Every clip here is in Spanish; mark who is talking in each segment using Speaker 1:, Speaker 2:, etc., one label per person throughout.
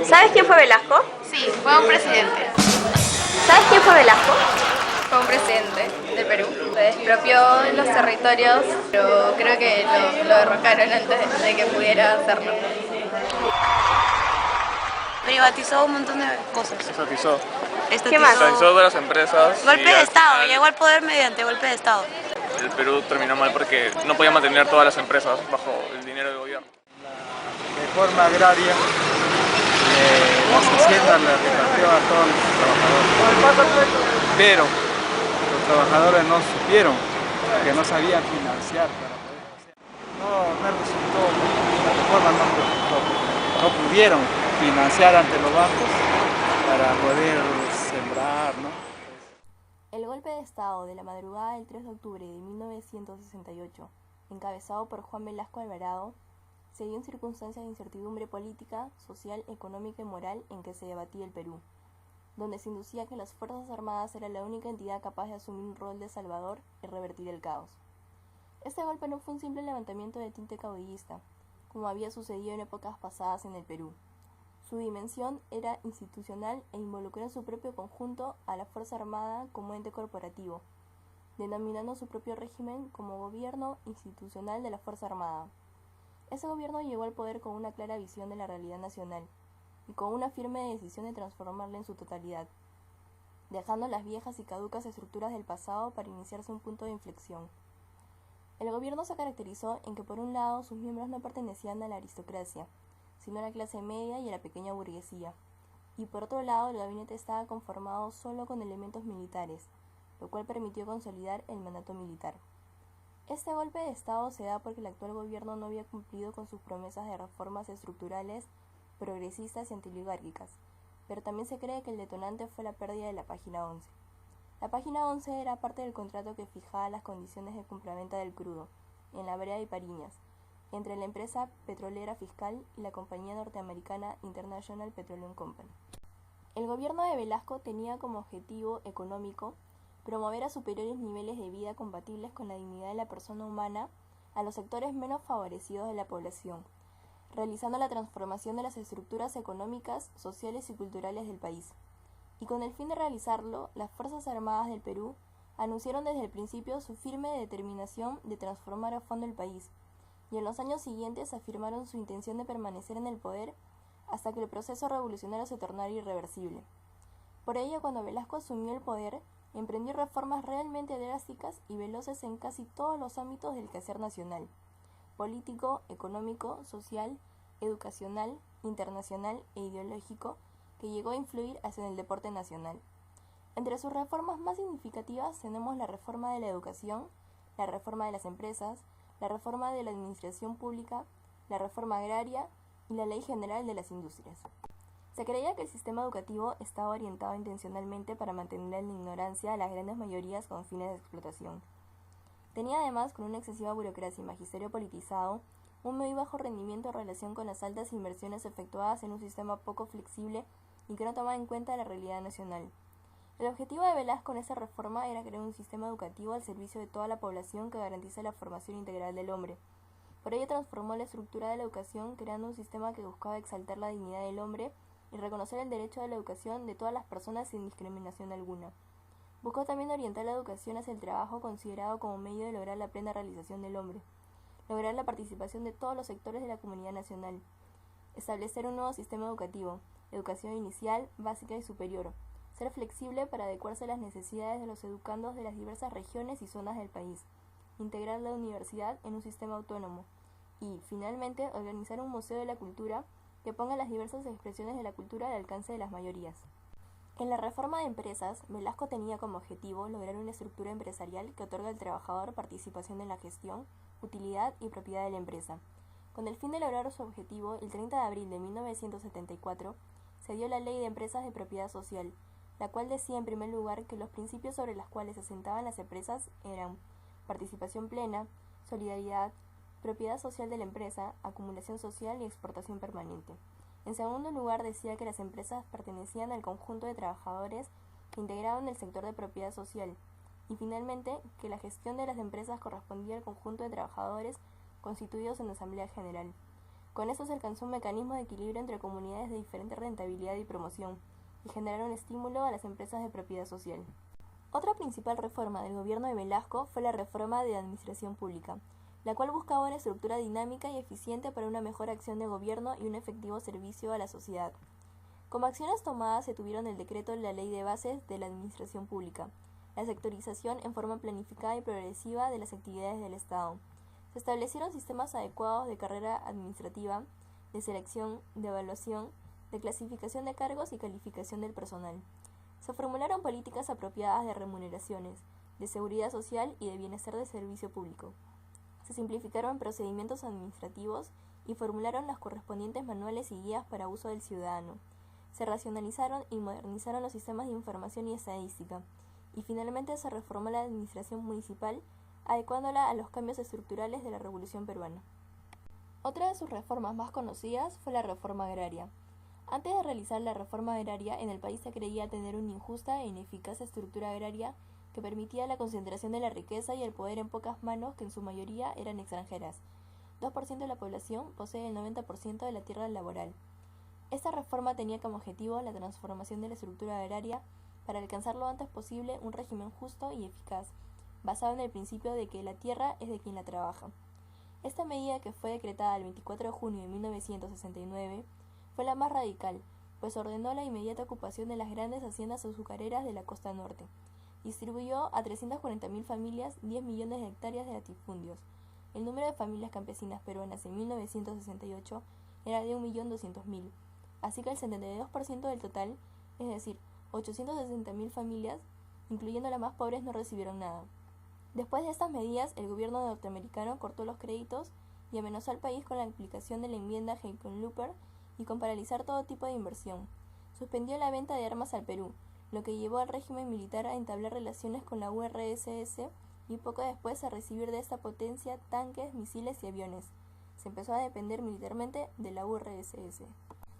Speaker 1: ¿Sabes quién fue Velasco?
Speaker 2: Sí, fue un presidente.
Speaker 1: ¿Sabes quién fue Velasco?
Speaker 2: Fue un presidente de Perú. Se expropió los territorios, pero creo que lo derrocaron antes de que pudiera hacerlo.
Speaker 3: Privatizó un montón de cosas.
Speaker 4: Estatizó.
Speaker 1: ¿Qué más?
Speaker 4: Estatizó todas las empresas.
Speaker 3: Golpe
Speaker 4: y
Speaker 3: de
Speaker 4: al
Speaker 3: Estado,
Speaker 4: final
Speaker 3: llegó al poder mediante golpe de Estado.
Speaker 4: El Perú terminó mal porque no podía mantener todas las empresas bajo el dinero del gobierno.
Speaker 5: Reforma agraria, las haciendas las repartió a todos los trabajadores. Pero los trabajadores no supieron, que no sabían financiar para poder hacer. No resultó, la reforma no resultó, no pudieron financiar ante los bancos para poder sembrar, ¿no?
Speaker 6: El golpe de Estado de la madrugada del 3 de octubre de 1968, encabezado por Juan Velasco Alvarado, se dio en circunstancias de incertidumbre política, social, económica y moral en que se debatía el Perú, donde se inducía que las Fuerzas Armadas era la única entidad capaz de asumir un rol de salvador y revertir el caos. Este golpe no fue un simple levantamiento de tinte caudillista, como había sucedido en épocas pasadas en el Perú. Su dimensión era institucional e involucró en su propio conjunto a la Fuerza Armada como ente corporativo, denominando su propio régimen como Gobierno Institucional de la Fuerza Armada. Ese gobierno llegó al poder con una clara visión de la realidad nacional y con una firme decisión de transformarla en su totalidad, dejando las viejas y caducas estructuras del pasado para iniciarse un punto de inflexión. El gobierno se caracterizó en que por un lado sus miembros no pertenecían a la aristocracia, sino a la clase media y a la pequeña burguesía, y por otro lado el gabinete estaba conformado solo con elementos militares, lo cual permitió consolidar el mandato militar. Este golpe de Estado se da porque el actual gobierno no había cumplido con sus promesas de reformas estructurales, progresistas y antioligárquicas, pero también se cree que el detonante fue la pérdida de la página 11. La página 11 era parte del contrato que fijaba las condiciones de compraventa del crudo, en la brea de Pariñas, entre la empresa petrolera Fiscal y la compañía norteamericana International Petroleum Company. El gobierno de Velasco tenía como objetivo económico promover a superiores niveles de vida compatibles con la dignidad de la persona humana a los sectores menos favorecidos de la población, realizando la transformación de las estructuras económicas, sociales y culturales del país. Y con el fin de realizarlo, las Fuerzas Armadas del Perú anunciaron desde el principio su firme determinación de transformar a fondo el país, y en los años siguientes afirmaron su intención de permanecer en el poder hasta que el proceso revolucionario se tornara irreversible. Por ello, cuando Velasco asumió el poder, emprendió reformas realmente drásticas y veloces en casi todos los ámbitos del quehacer nacional: político, económico, social, educacional, internacional e ideológico, que llegó a influir hasta en el deporte nacional. Entre sus reformas más significativas tenemos la reforma de la educación, la reforma de las empresas, la reforma de la administración pública, la reforma agraria y la Ley General de las Industrias. Se creía que el sistema educativo estaba orientado intencionalmente para mantener en la ignorancia a las grandes mayorías con fines de explotación. Tenía además, con una excesiva burocracia y magisterio politizado, un muy bajo rendimiento en relación con las altas inversiones efectuadas en un sistema poco flexible y que no tomaba en cuenta la realidad nacional. El objetivo de Velasco en esa reforma era crear un sistema educativo al servicio de toda la población que garantice la formación integral del hombre. Por ello transformó la estructura de la educación creando un sistema que buscaba exaltar la dignidad del hombre y reconocer el derecho a la educación de todas las personas sin discriminación alguna. Buscó también orientar la educación hacia el trabajo considerado como medio de lograr la plena realización del hombre, lograr la participación de todos los sectores de la comunidad nacional, establecer un nuevo sistema educativo, educación inicial, básica y superior, ser flexible para adecuarse a las necesidades de los educandos de las diversas regiones y zonas del país, integrar la universidad en un sistema autónomo y, finalmente, organizar un museo de la cultura que ponga las diversas expresiones de la cultura al alcance de las mayorías. En la reforma de empresas, Velasco tenía como objetivo lograr una estructura empresarial que otorga al trabajador participación en la gestión, utilidad y propiedad de la empresa. Con el fin de lograr su objetivo, el 30 de abril de 1974, se dio la Ley de Empresas de Propiedad Social, la cual decía en primer lugar que los principios sobre los cuales se asentaban las empresas eran participación plena, solidaridad, propiedad social de la empresa, acumulación social y exportación permanente. En segundo lugar, decía que las empresas pertenecían al conjunto de trabajadores que integraban el sector de propiedad social. Y finalmente, que la gestión de las empresas correspondía al conjunto de trabajadores constituidos en Asamblea General. Con eso se alcanzó un mecanismo de equilibrio entre comunidades de diferente rentabilidad y promoción, y generaron estímulo a las empresas de propiedad social. Otra principal reforma del gobierno de Velasco fue la reforma de administración pública, la cual buscaba una estructura dinámica y eficiente para una mejor acción de gobierno y un efectivo servicio a la sociedad. Como acciones tomadas se tuvieron el decreto de la Ley de Bases de la Administración Pública, la sectorización en forma planificada y progresiva de las actividades del Estado. Se establecieron sistemas adecuados de carrera administrativa, de selección, de evaluación, de clasificación de cargos y calificación del personal. Se formularon políticas apropiadas de remuneraciones, de seguridad social y de bienestar de servicio público. Se simplificaron procedimientos administrativos y formularon los correspondientes manuales y guías para uso del ciudadano. Se racionalizaron y modernizaron los sistemas de información y estadística. Y finalmente se reformó la administración municipal, adecuándola a los cambios estructurales de la Revolución Peruana. Otra de sus reformas más conocidas fue la reforma agraria. Antes de realizar la reforma agraria, en el país se creía tener una injusta e ineficaz estructura agraria que permitía la concentración de la riqueza y el poder en pocas manos que en su mayoría eran extranjeras. 2% de la población posee el 90% de la tierra laboral. Esta reforma tenía como objetivo la transformación de la estructura agraria para alcanzar lo antes posible un régimen justo y eficaz, basado en el principio de que la tierra es de quien la trabaja. Esta medida, que fue decretada el 24 de junio de 1969, fue la más radical, pues ordenó la inmediata ocupación de las grandes haciendas azucareras de la costa norte. Distribuyó a 340.000 familias 10 millones de hectáreas de latifundios. El número de familias campesinas peruanas en 1968 era de 1.200.000, así que el 72% del total, es decir, 860.000 familias, incluyendo las más pobres, no recibieron nada. Después de estas medidas, el gobierno norteamericano cortó los créditos y amenazó al país con la aplicación de la enmienda Hickenlooper y con paralizar todo tipo de inversión. Suspendió la venta de armas al Perú, lo que llevó al régimen militar a entablar relaciones con la URSS y poco después a recibir de esta potencia tanques, misiles y aviones. Se empezó a depender militarmente de la URSS.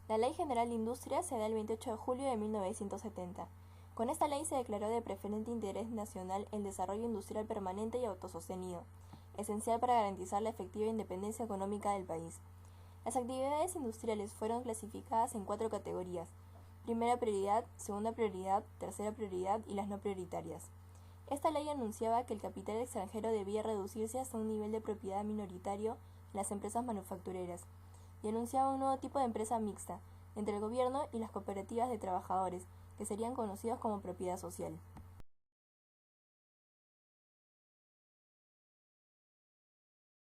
Speaker 6: La Ley General de Industria se da el 28 de julio de 1970. Con esta ley se declaró de preferente interés nacional el desarrollo industrial permanente y autosostenido, esencial para garantizar la efectiva independencia económica del país. Las actividades industriales fueron clasificadas en 4 categorías: primera prioridad, segunda prioridad, tercera prioridad y las no prioritarias. Esta ley anunciaba que el capital extranjero debía reducirse hasta un nivel de propiedad minoritario en las empresas manufactureras, y anunciaba un nuevo tipo de empresa mixta, entre el gobierno y las cooperativas de trabajadores, que serían conocidos como propiedad social.